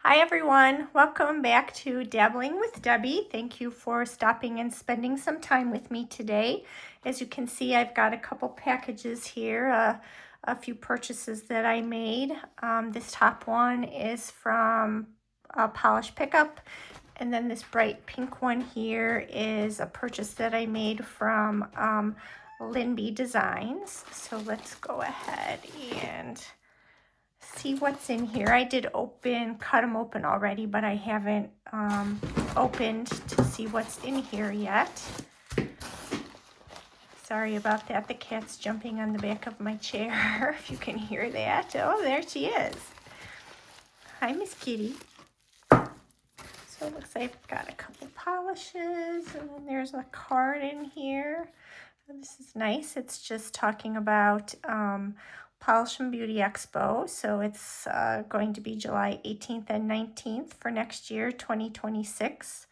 Hi everyone, welcome back to Dabbling with Debbie. Thank you for stopping and spending some time with me today. As you can see, I've got a couple packages here, a few purchases that I made. This top one is from Polish Pickup, and then this bright pink one here is a purchase that I made from Linby Designs. So let's go ahead and see what's in here. I did cut them open already, but I haven't opened to see what's in here yet. Sorry about that. The cat's jumping on the back of my chair, if you can hear that. Oh, there she is. Hi, Miss Kitty. So it looks like I've got a couple polishes, and then there's a card in here. This is nice. It's just talking about Polish and Beauty Expo. So it's going to be July 18th and 19th for next year, 2026.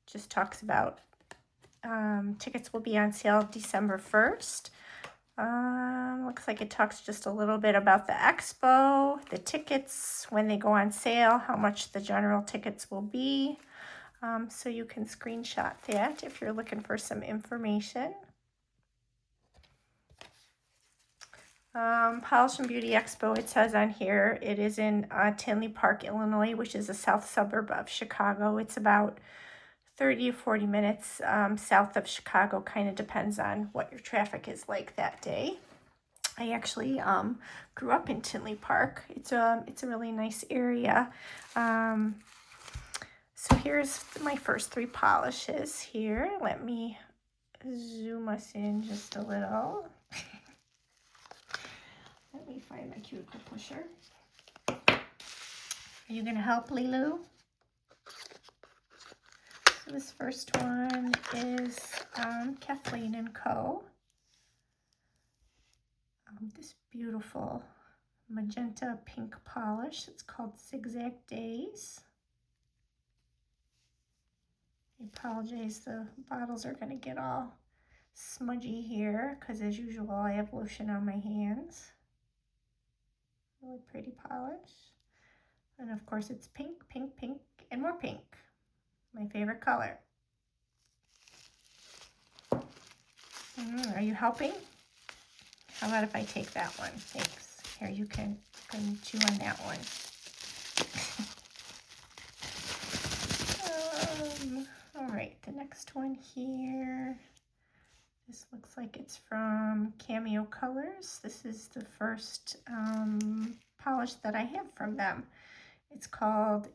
Just talks about tickets will be on sale December 1st. Looks like it talks just a little bit about the expo, the tickets, when they go on sale, how much the general tickets will be. So you can screenshot that if you're looking for some information. Polish and Beauty Expo, it says on here, it is in Tinley Park, Illinois, which is a south suburb of Chicago. It's about 30 to 40 minutes south of Chicago, kind of depends on what your traffic is like that day. I actually grew up in Tinley Park. It's a really nice area. So here's my first three polishes here. Let me zoom us in just a little. Let me find my cuticle pusher. Are you gonna help, Lilu? So this first one is Kathleen & Co. This beautiful magenta pink polish. It's called Zigzag Days. I apologize, the bottles are going to get all smudgy here because as usual I have lotion on my hands. Really pretty polish. And of course it's pink, pink, pink, and more pink. My favorite color. Are you helping? How about if I take that one? Thanks. Here, you can chew on that one. All right, the next one here. This looks like it's from Cameo Colors. This is the first polish that I have from them. It's called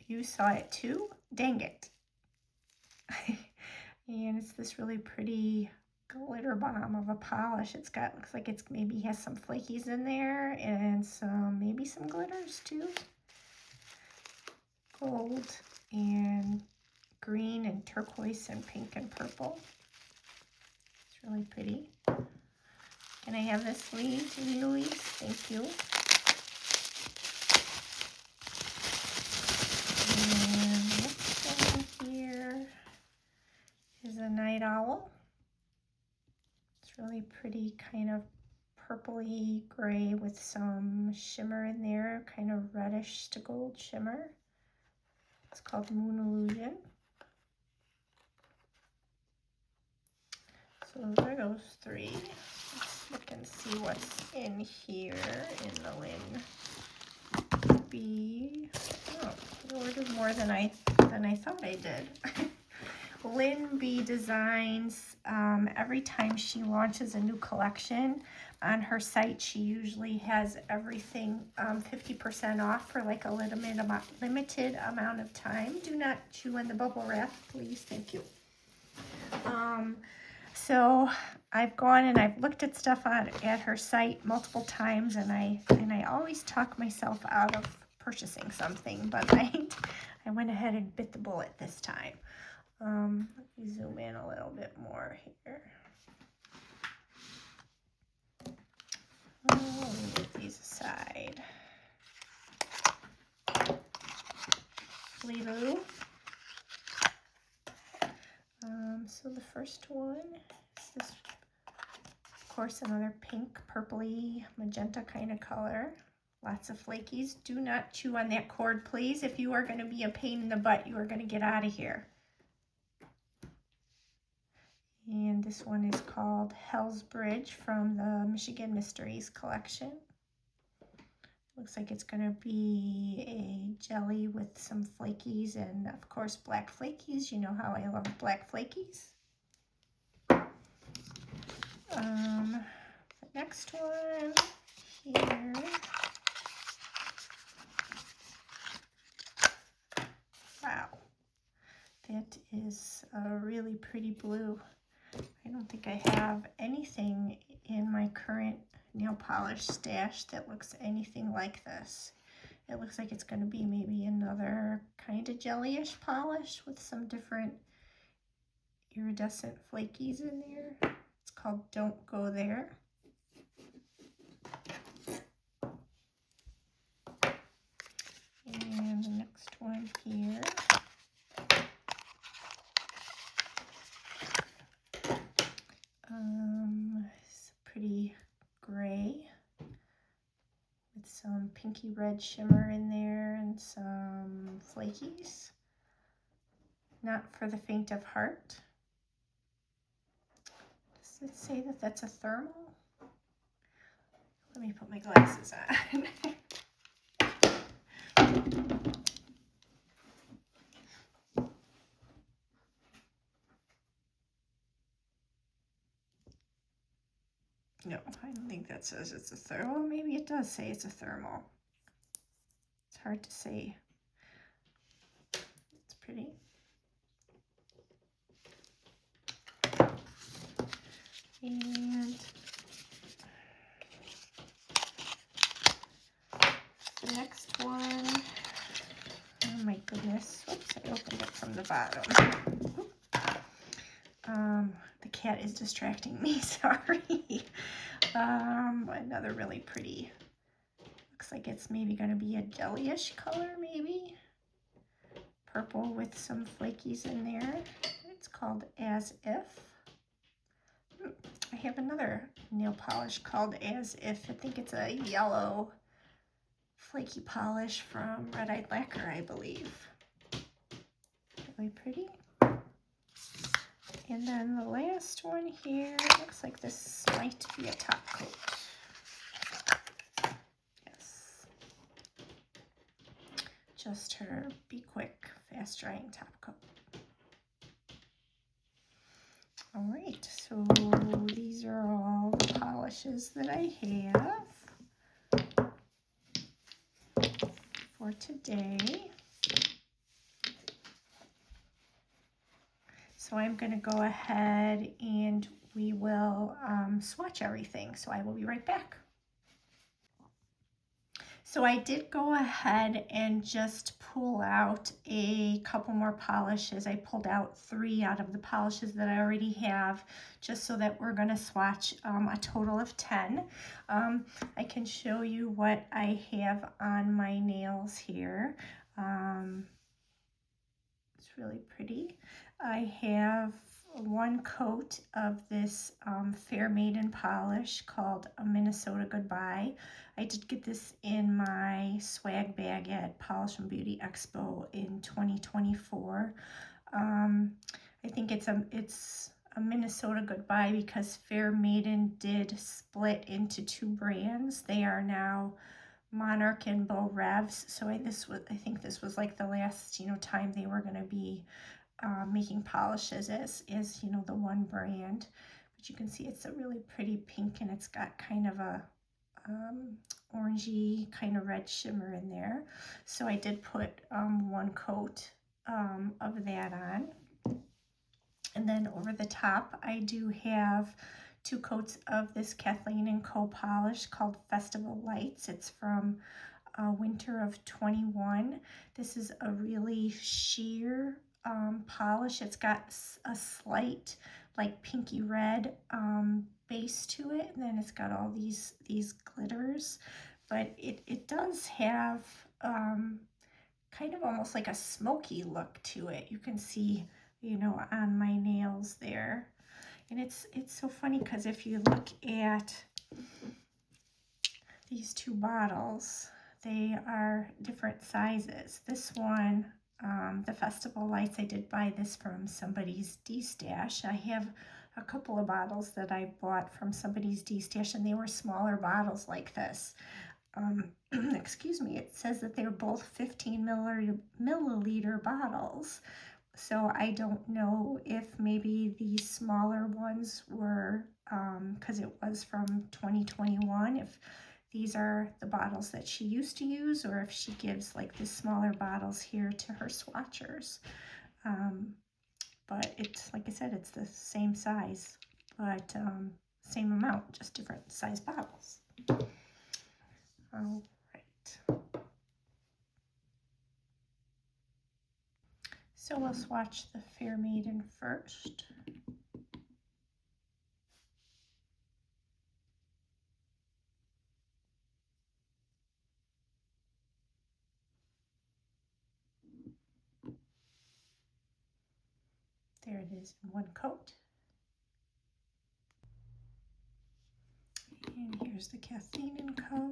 You Saw It Too? Dang It. And it's this really pretty glitter bomb of a polish. It's got, looks like it's maybe has some flakies in there and maybe some glitters too. Gold and green and turquoise and pink and purple. It's really pretty. Can I have this, Louise? Thank you. And this one here is a Night Owl. It's really pretty, kind of purpley gray with some shimmer in there, kind of reddish to gold shimmer. It's called Moon Illusion. So there goes three. Let's look and see what's in here in the Lin B. Oh, I ordered more than I thought I did. Lin B Designs, every time she launches a new collection on her site, she usually has everything 50% off for like a limited amount of time. Do not chew on the bubble wrap, please. Thank you. So I've gone and I've looked at stuff at her site multiple times, and I always talk myself out of purchasing something, but I went ahead and bit the bullet this time. Let me zoom in a little bit more here. Let me move these aside. Lilu. So the first one is this, of course, another pink, purpley, magenta kind of color. Lots of flakies. Do not chew on that cord, please. If you are going to be a pain in the butt, you are going to get out of here. And this one is called Hell's Bridge from the Michigan Mysteries collection. Looks like it's going to be a jelly with some flakies and, of course, black flakies. You know how I love black flakies. The next one here. Wow, that is a really pretty blue. I don't think I have anything in my current nail polish stash that looks anything like this. It looks like it's going to be maybe another kind of jellyish polish with some different iridescent flakies in there. It's called Don't Go There. And the next one here. It's pretty gray with some pinky red shimmer in there and some flakies. Not for the faint of heart. Does it say that that's a thermal? Let me put my glasses on. No, I don't think that says it's a thermal. Maybe it does say it's a thermal. It's hard to say. It's pretty. And the next one, oh my goodness, oops, I opened it from the bottom. The cat is distracting me, sorry. Another really pretty, looks like it's maybe going to be a jellyish color, maybe. Purple with some flakies in there. It's called As If. I have another nail polish called As If. I think it's a yellow flaky polish from Red Eyed Lacquer, I believe. Really pretty. And then the last one here, looks like this might be a top coat. Yes. Just her Be Quick, fast drying top coat. All right, so these are all the polishes that I have for today. So I'm going to go ahead and we will swatch everything. So I will be right back. So I did go ahead and just pull out a couple more polishes. I pulled out 3 out of the polishes that I already have, just so that we're going to swatch a total of 10. I can show you what I have on my nails here. It's really pretty. I have 1 coat of this Fair Maiden polish called a Minnesota Goodbye. I did get this in my swag bag at Polish and Beauty Expo in 2024. I think it's a Minnesota Goodbye because Fair Maiden did split into 2 brands. They are now Monarch and Beau Revs. So I think this was like the last time they were going to be making polishes as the one brand. But you can see it's a really pretty pink, and it's got kind of a orangey kind of red shimmer in there. So I did put 1 coat of that on, and then over the top I do have 2 coats of this Kathleen & Co polish called Festival Lights. It's from winter of 21. This is a really sheer polish. It's got a slight like pinky red base to it, and then it's got all these glitters, but it does have kind of almost like a smoky look to it. You can see on my nails there. And it's so funny because if you look at these two bottles. They are different sizes. This one, the Festival Lights, I did buy this from somebody's D-stash. I have a couple of bottles that I bought from somebody's D-stash, and they were smaller bottles like this. Excuse me, it says that they're both 15 milliliter bottles. So I don't know if maybe these smaller ones were, because it was from 2021, if these are the bottles that she used to use, or if she gives like the smaller bottles here to her swatchers. But it's, like I said, it's the same size, but same amount, just different size bottles. All right. So we'll swatch the Fair Maiden first. There it is in one coat. And here's the Kathleen & Co. You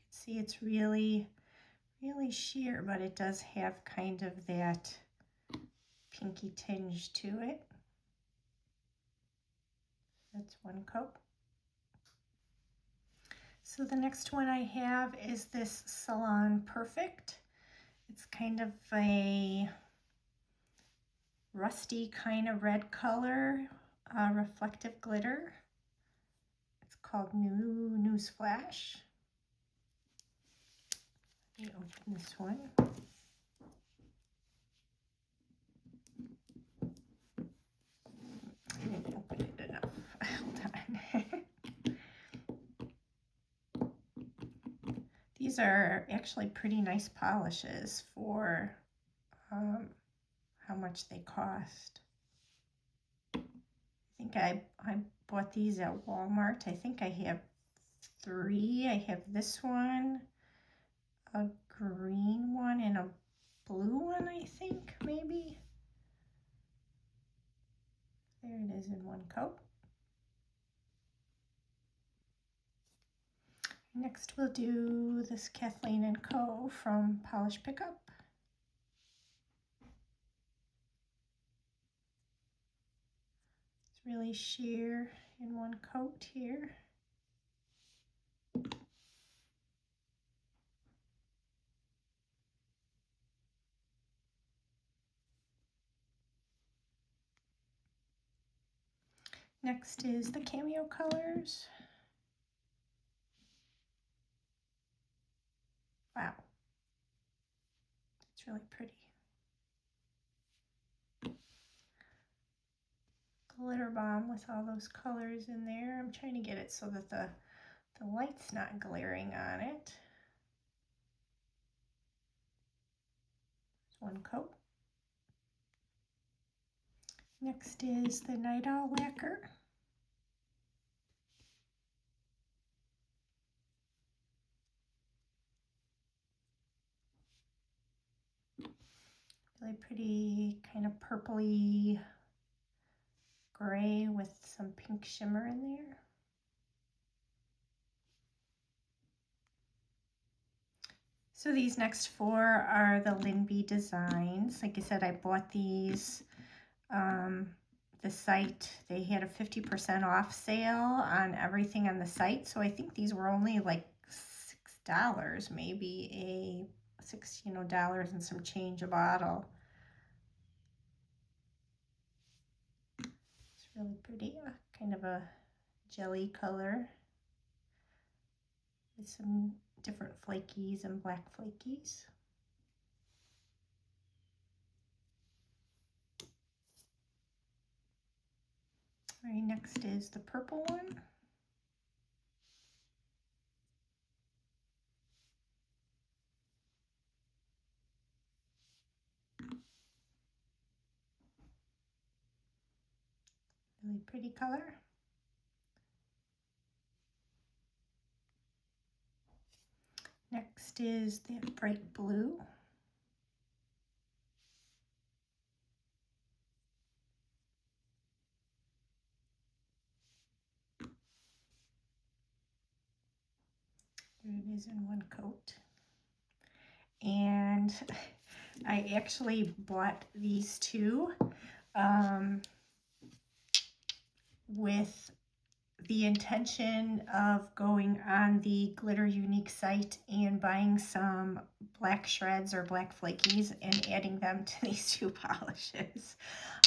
can see it's really sheer, but it does have kind of that pinky tinge to it. That's one coat. So the next one I have is this Salon Perfect. It's kind of a rusty kind of red color, reflective glitter. It's called News Flash. Let me open this one. I didn't open it enough. Hold on. These are actually pretty nice polishes for how much they cost. I think I bought these at Walmart. I think I have 3. I have this one, a green one, and a blue one, I think, maybe. There it is in one coat. Next we'll do this Kathleen & Co. from Polish Pickup. It's really sheer in one coat here. Next is the Cameo Colors. Wow, it's really pretty. Glitter bomb with all those colors in there. I'm trying to get it so that the light's not glaring on it. One coat. Next is the Night Owl Lacquer. Really pretty, kind of purpley gray with some pink shimmer in there. So these next 4 are the Linby designs. Like I said, I bought these. The site, they had a 50% off sale on everything on the site. So I think these were only like $6, maybe $6 and some change a bottle. It's really pretty, kind of a jelly color with some different flakies and black flakies. All right, next is the purple one. Really pretty color. Next is the bright blue. is in one coat. And I actually bought these two with the intention of going on the Glitter Unique site and buying some black shreds or black flakies and adding them to these two polishes.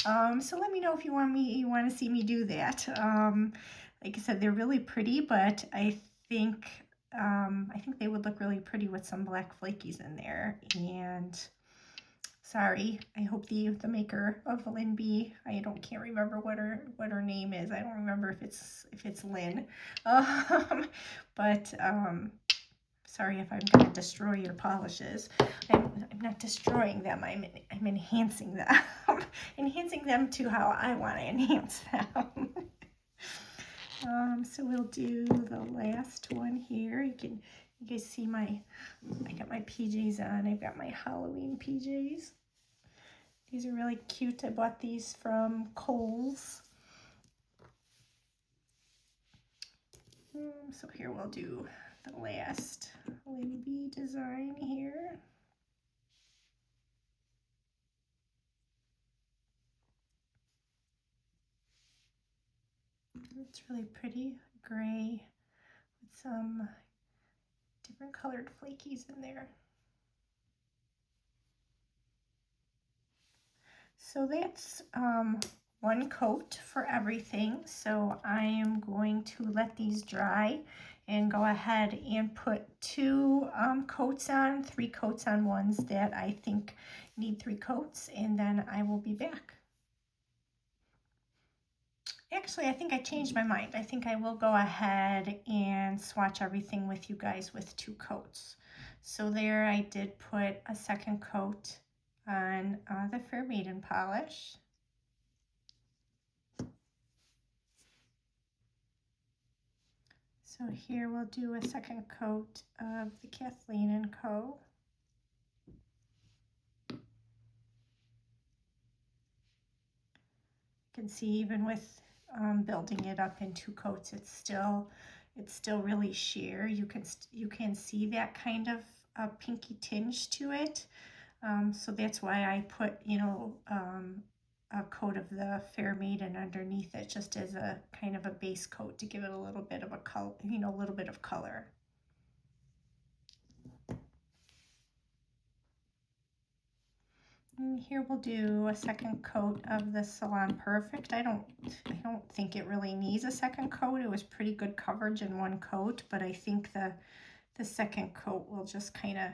So let me know if you want to see me do that. Like I said, they're really pretty, but I think they would look really pretty with some black flakies in there. And sorry, I hope the maker of Lynn B, can't remember what her name is. I don't remember if it's Lynn. But sorry if I'm gonna destroy your polishes. I'm not destroying them. I'm enhancing them. Enhancing them to how I want to enhance them. So we'll do the last one here. You guys see I got my PJs on. I've got my Halloween PJs. These are really cute. I bought these from Kohl's. So here we'll do the last Lynn B design here. It's really pretty, gray with some different colored flakies in there. So that's one coat for everything. So I am going to let these dry and go ahead and put two coats on, 3 coats on ones that I think need 3 coats, and then I will be back. Actually, I think I changed my mind. I think I will go ahead and swatch everything with you guys with 2 coats. So there I did put a second coat on the Fair Maiden polish. So here we'll do a second coat of the Kathleen & Co. You can see even with building it up in 2 coats, it's still really sheer. You can see that kind of a pinky tinge to it. So that's why I put, a coat of the Fair Maiden underneath it, just as a kind of a base coat to give it a little bit of a color, a little bit of color. And here we'll do a second coat of the Salon Perfect. I don't think it really needs a second coat. It was pretty good coverage in one coat, but I think the second coat will just kind of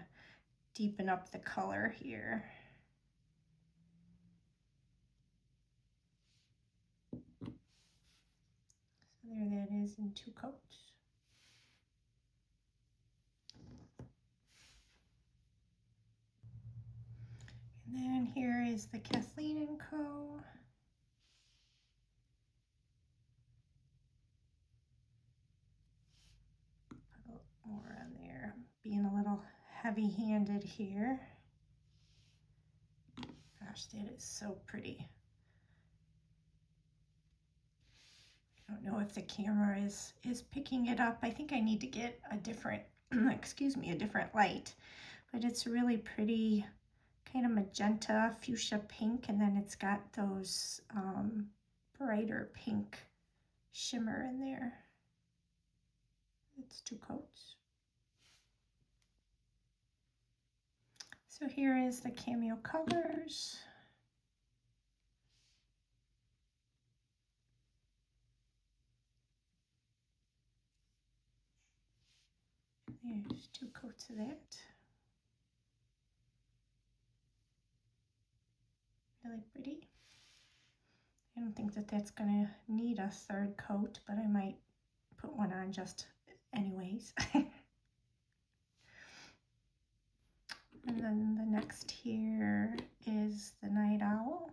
deepen up the color here. So there that is in 2 coats. And then here is the Kathleen & Co. Put a little more on there. Being a little heavy-handed here. Gosh, that is so pretty. I don't know if the camera is picking it up. I think I need to get a different, excuse me, a different light. But it's really pretty, kind of magenta, fuchsia pink, and then it's got those brighter pink shimmer in there. It's 2 coats. So here is the Cameo Colors. There's 2 coats of that. Really pretty. I don't think that that's gonna need a 3rd coat, but I might put one on just anyways. And then the next here is the Night Owl.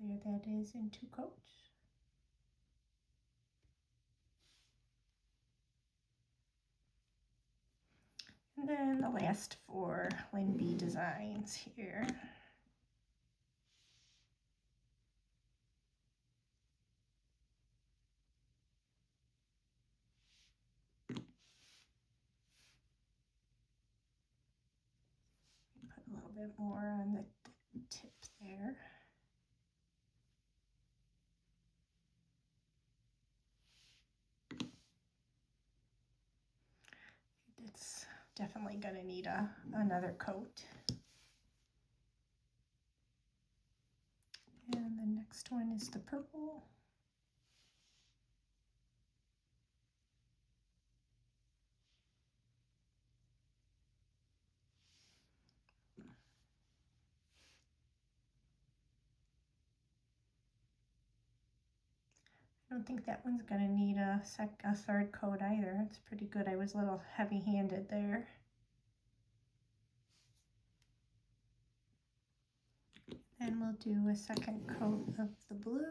There that is in 2 coats. And then the last 4 Lynn B designs here. Put a little bit more on the tip there. It's definitely going to need another coat. And the next one is the purple. I don't think that one's going to need a third coat either. It's pretty good. I was a little heavy-handed there. And we'll do a second coat of the blue.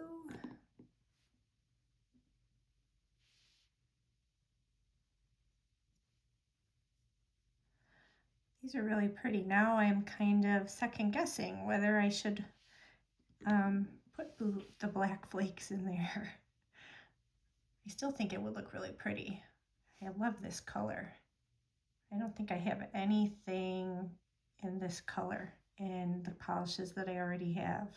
These are really pretty. Now I'm kind of second guessing whether I should put the black flakes in there. I still think it would look really pretty. I love this color. I don't think I have anything in this color in the polishes that I already have.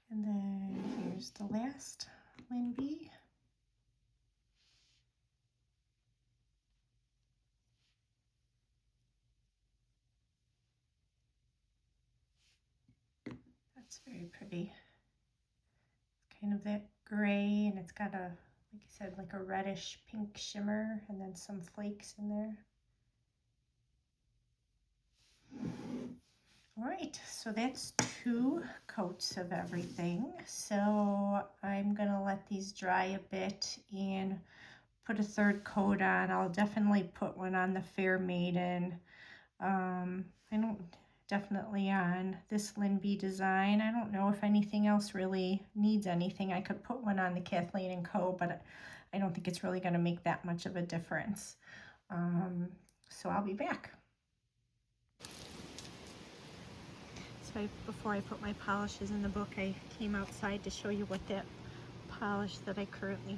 And then here's the last Lynn B. That's very pretty. It's kind of that gray, and it's got a, like I said, like a reddish pink shimmer, and then some flakes in there. All right, so that's 2 coats of everything. So I'm gonna let these dry a bit and put a third coat on. I'll definitely put one on the Fair Maiden. I don't, definitely on this Lynn B design. I don't know if anything else really needs anything. I could put one on the Kathleen & Co., but I don't think it's really gonna make that much of a difference. So I'll be back. So before I put my polishes in the book, I came outside to show you what that polish that I currently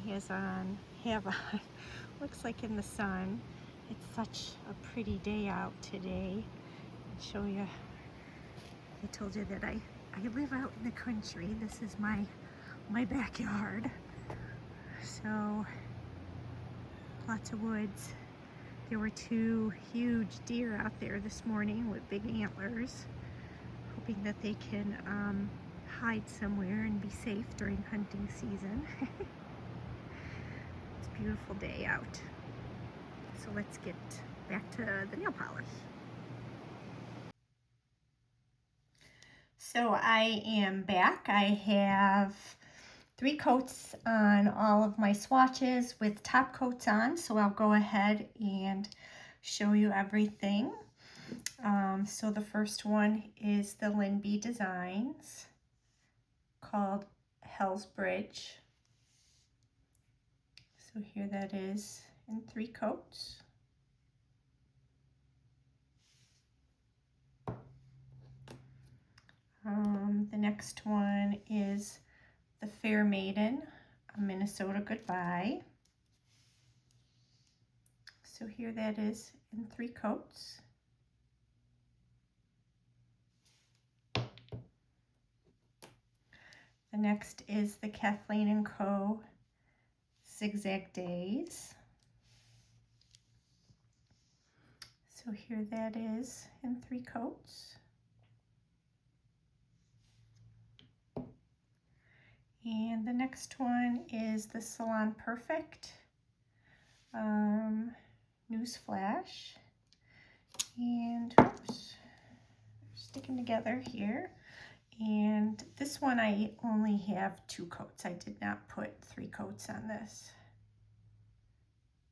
have on looks like in the sun. It's such a pretty day out today. I'll show you. I told you that I live out in the country. This is my backyard. So lots of woods. There were 2 huge deer out there this morning with big antlers, hoping that they can hide somewhere and be safe during hunting season. It's a beautiful day out. So let's get back to the nail polish. So I am back. I have 3 coats on all of my swatches with top coats on, so I'll go ahead and show you everything. So the first one is the Lynn B Designs called Hell's Bridge. So here that is in 3 coats. The next one is the Fair Maiden, a Minnesota Goodbye. So here that is in 3 coats. The next is the Kathleen & Co. Zigzag Days. So here that is in 3 coats. And the next one is the Salon Perfect Newsflash. And oops, they're sticking together here. And this one I only have 2 coats. I did not put 3 coats on this.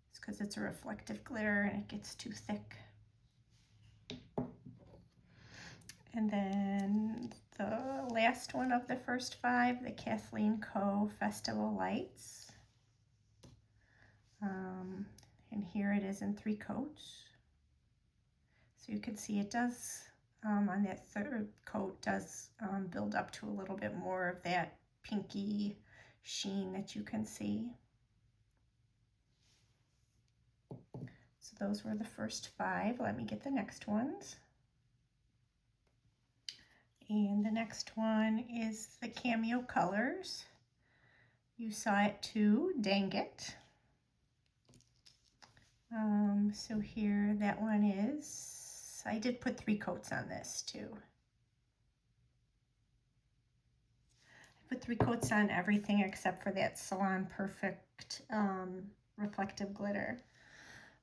It's because it's a reflective glitter and it gets too thick. And then the last one of the first 5, the Kathleen Co. Festival Lights. And here it is in 3 coats. So you can see it does, on that third coat, does build up to a little bit more of that pinky sheen that you can see. So those were the first 5. Let me get the next ones. And the next one is the Cameo Colors. You saw it too, dang it. So here that one is, I did put 3 coats on this too. I put 3 coats on everything except for that Salon Perfect reflective glitter.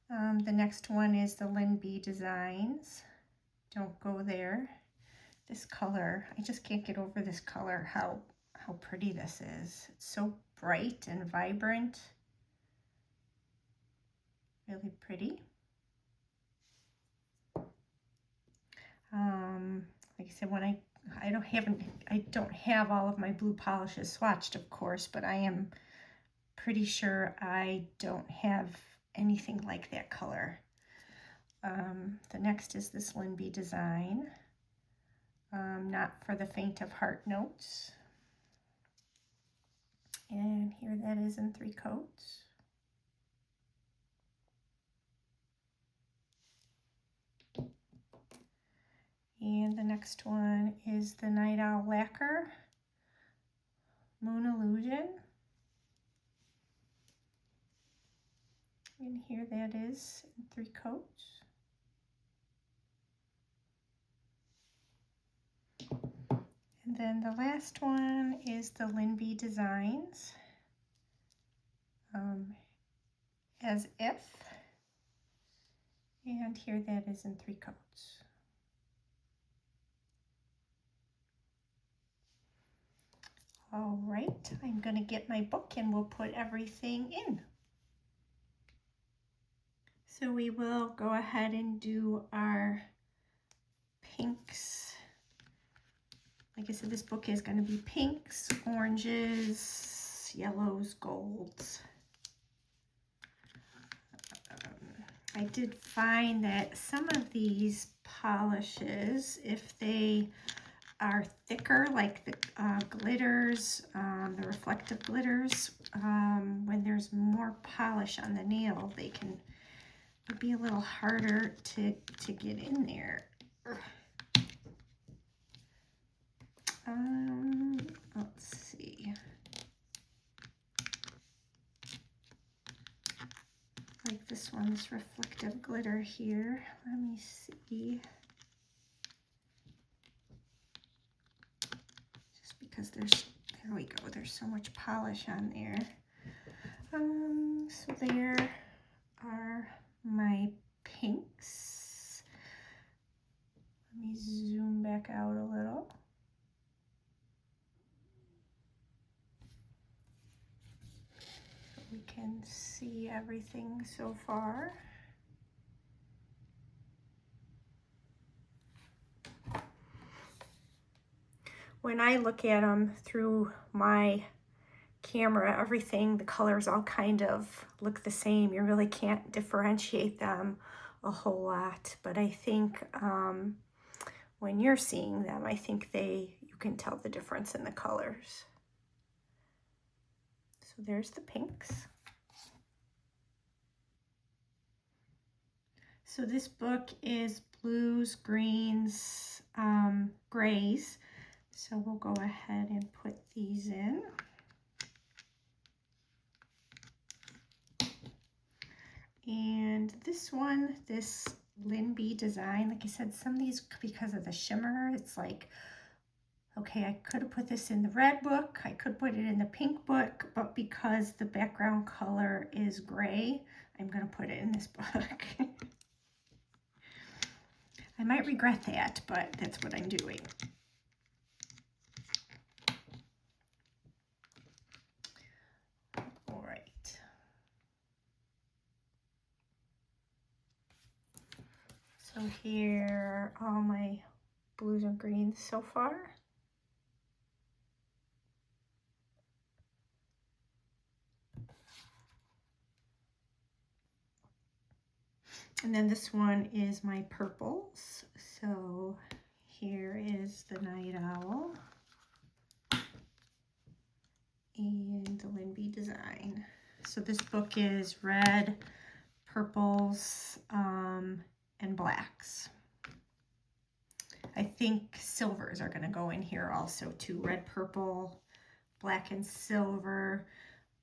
The next one is the Lynn B Designs. Don't go there. This color, I just can't get over this color, how pretty this is. It's so bright and vibrant. Really pretty. Like I said, when I don't have all of my blue polishes swatched, of course, but I am pretty sure I don't have anything like that color. The next is this Lynn B Design. Not for the faint of heart notes. And here that is in 3 coats. And the next one is the Night Owl Lacquer Moon Illusion. And here that is in 3 coats. And then the last one is the Lynn B Designs, As If. And here that is in 3 coats. All right, I'm going to get my book and we'll put everything in. So we will go ahead and do our pinks. Like I said, this book is going to be pinks, oranges, yellows, golds. I did find that some of these polishes, if they are thicker, like the glitters, the reflective glitters, when there's more polish on the nail, they can be a little harder to get in there. Let's see. Like this one, this reflective glitter here. Let me see. Just because there we go, there's so much polish on there. So there are my pinks. Let me zoom back out a little. So we can see everything so far. When I look at them through my camera, everything, the colors all kind of look the same. You really can't differentiate them a whole lot, but I think when you're seeing them, I think you can tell the difference in the colors. So there's the pinks. So this book is blues, greens, grays. So we'll go ahead and put these in. And this one, this Lynn B Design, like I said, some of these, because of the shimmer, it's like, okay, I could have put this in the red book, I could put it in the pink book, but because the background color is gray, I'm going to put it in this book. I might regret that, but that's what I'm doing. All right. So here are all my blues and greens so far. And then this one is my purples. So here is the Night Owl and the Linby design. So this book is red, purples, and blacks. I think silvers are going to go in here also too. Red, purple, black and silver,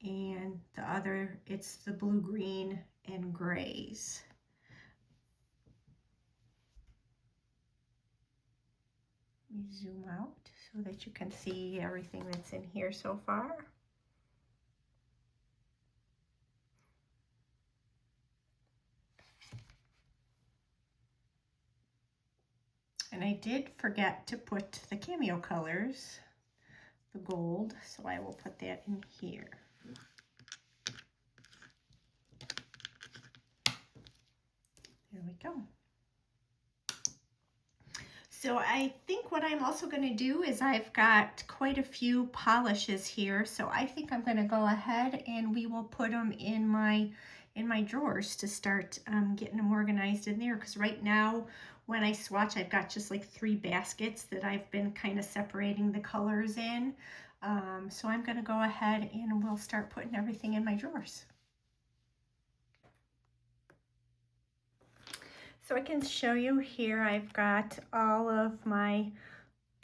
and the other, it's the blue, green, and grays. Let me zoom out so that you can see everything that's in here so far. And I did forget to put the cameo colors, the gold, so I will put that in here. There we go. So I think what I'm also going to do is I've got quite a few polishes here, so I think I'm going to go ahead and we will put them in my drawers to start getting them organized in there, because right now when I swatch, I've got just like 3 baskets that I've been kind of separating the colors in. So I'm going to go ahead and we'll start putting everything in my drawers. So I can show you here, I've got all of my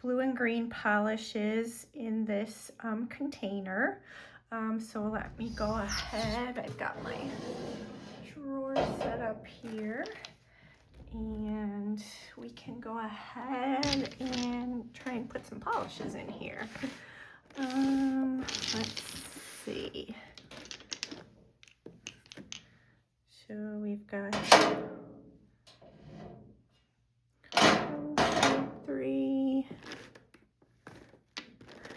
blue and green polishes in this container. So let me go ahead. I've got my drawer set up here, and we can go ahead and try and put some polishes in here. Let's see. So we've got 1, 2, 3.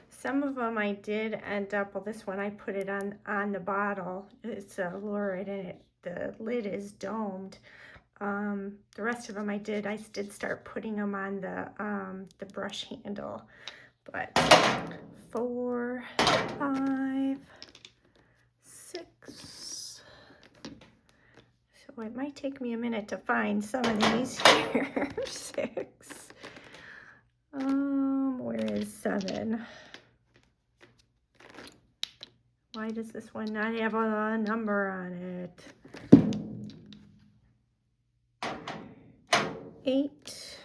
Some of them I did end up, well, this one I put it on the bottle. It's a lurid and the lid is domed. The rest of them I did start putting them on the brush handle. But 4, 5, 6. So it might take me a minute to find some of these here. 6. Where is 7? Why does this one not have a number on it? 8,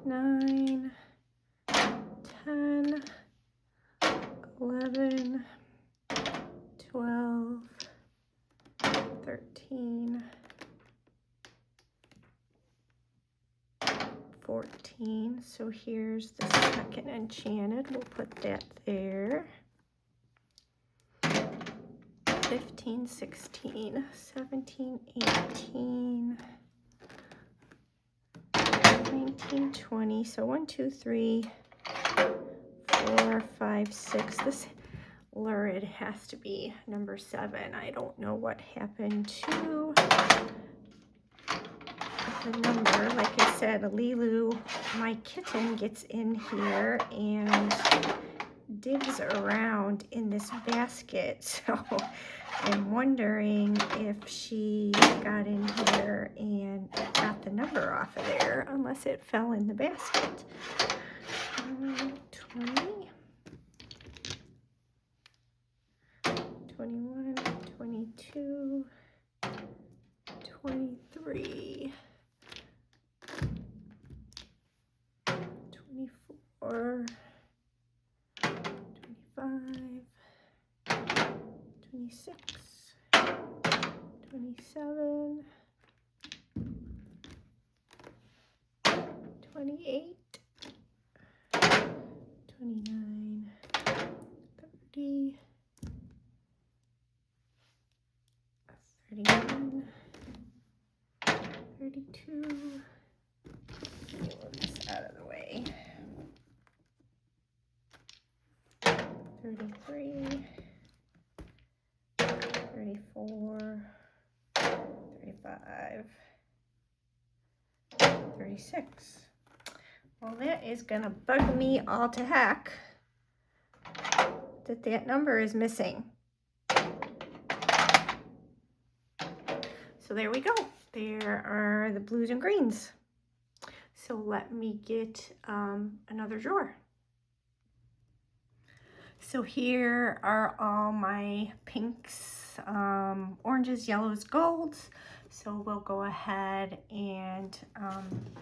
9, 10, 11, 12, 13, 14. So here's the second enchanted. We'll put that there. 15, 16, 17, 18, 19, 20. So 1, 2, 3, 4, 5, 6. This lurid has to be number 7. I don't know what happened to the number. Like I said, Lilu, my kitten, gets in here and digs around in this basket. So I'm wondering if she got in here and got the number off of there, unless it fell in the basket. 20, 21, 22, 23, 24, 25, 26, 27, 28, 29, 30, 31, 32. Move this out of the way. 33, 34, 35, 36. Well, that is gonna bug me all to heck that number is missing. So So there we go. There are the blues and greens. So let me get another drawer. So here are all my pinks, oranges, yellows, golds. So we'll go ahead and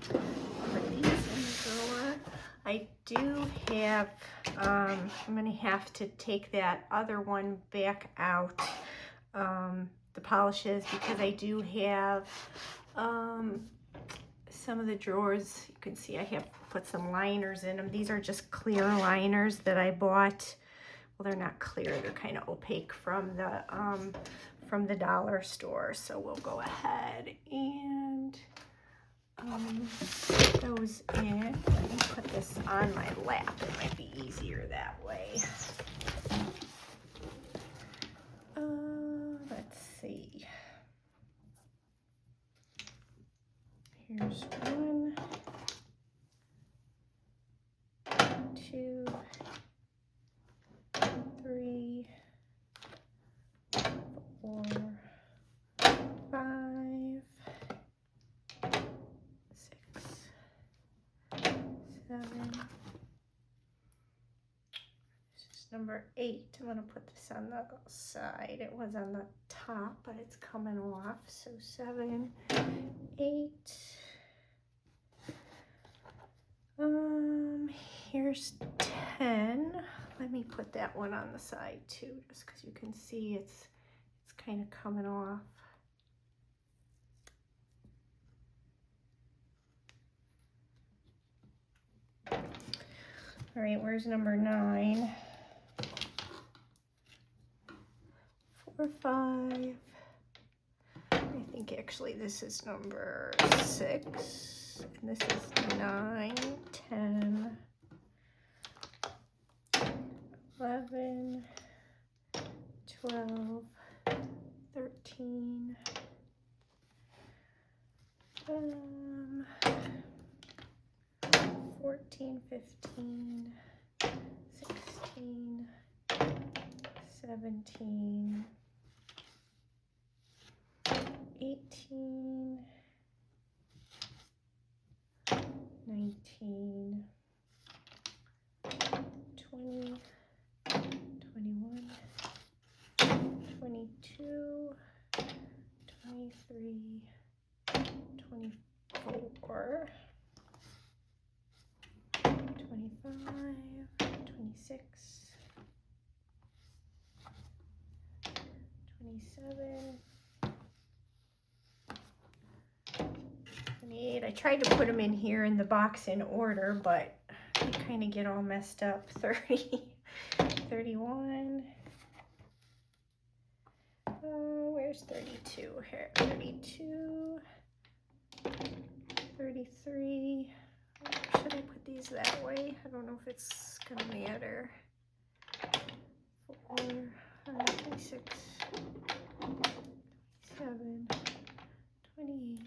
put these in the drawer. I do have, I'm gonna have to take that other one back out, the polishes, because I do have some of the drawers. You can see I have put some liners in them. These are just clear liners that I bought. Well, they're not clear, they're kind of opaque from the dollar store. So we'll go ahead and put those in. Let me put this on my lap. It might be easier that way. Let's see. Here's 1, 2, 3, 4, 5, 6, 7. This is number 8. I'm going to put this on the side. It was on the top, but it's coming off. So 7, 8. Here's 10. Let me put that one on the side too, just because you can see it's kind of coming off. All right, where's number 9? 4, 5. I think actually this is number 6, and this is 9, 10, 11, 12, 13, 14, 15, 16, 17, 18, 19, 20, 21, 22, 23, 24, 25, 26, 27, 28. I tried to put them in here in the box in order, but they kind of get all messed up. 30, 31. Where's 32? Here, 32, 33. Should I put these that way? I don't know if it's gonna matter. 4, 26, 27, 28,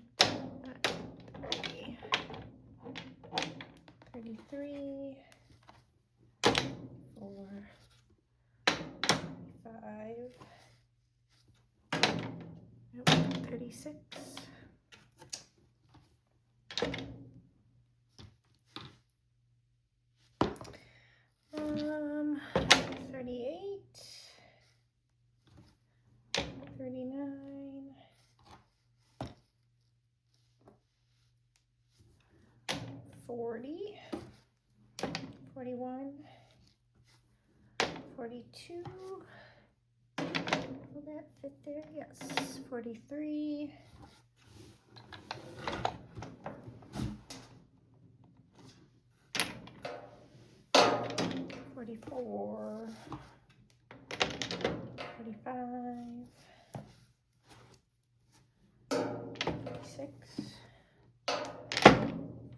30, 33, 4, 5, 36, 38, 39, 40, 41, 42. Will that fit there? Yes. 43. 44, 45, 46,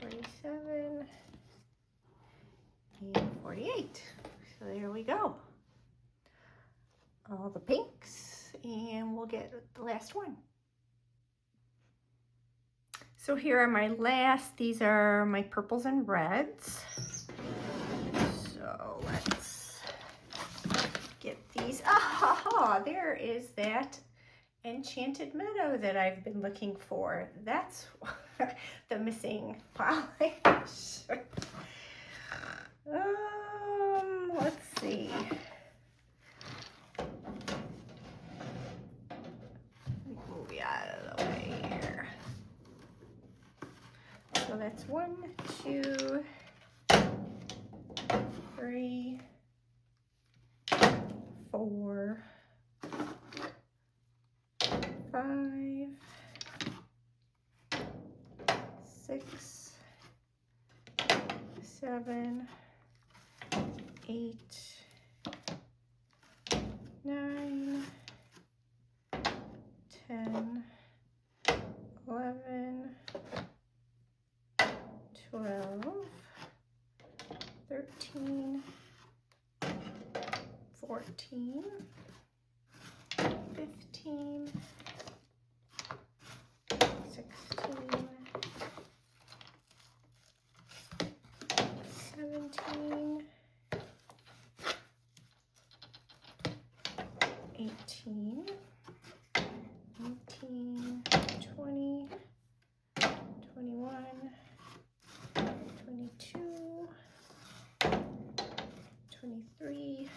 47, and 48. So there we go. All the pinks, and we'll get the last one. So here are my last. These are my purples and reds. So let's get these. Ah, there is that Enchanted Meadow that I've been looking for. That's the missing polish. Let's see. Move you out of the way here. So that's 1, 2, 3, 4, 5, 6, 7, 8, 9, 10, 11, 12, 13, 14, 15, 16, 17, 18, 19, 20, 21, 22, 23,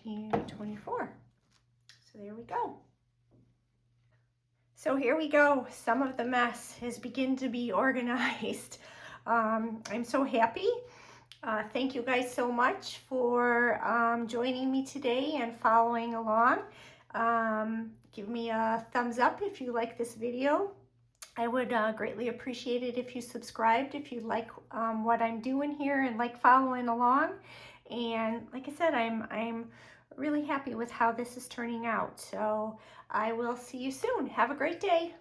and 24. So there we go. So here we go. Some of the mess has begun to be organized. I'm so happy. Thank you guys so much for joining me today and following along. Give me a thumbs up if you like this video. I would greatly appreciate it if you subscribed, if you like what I'm doing here and like following along. And like I said, I'm really happy with how this is turning out. So I will see you soon. Have a great day.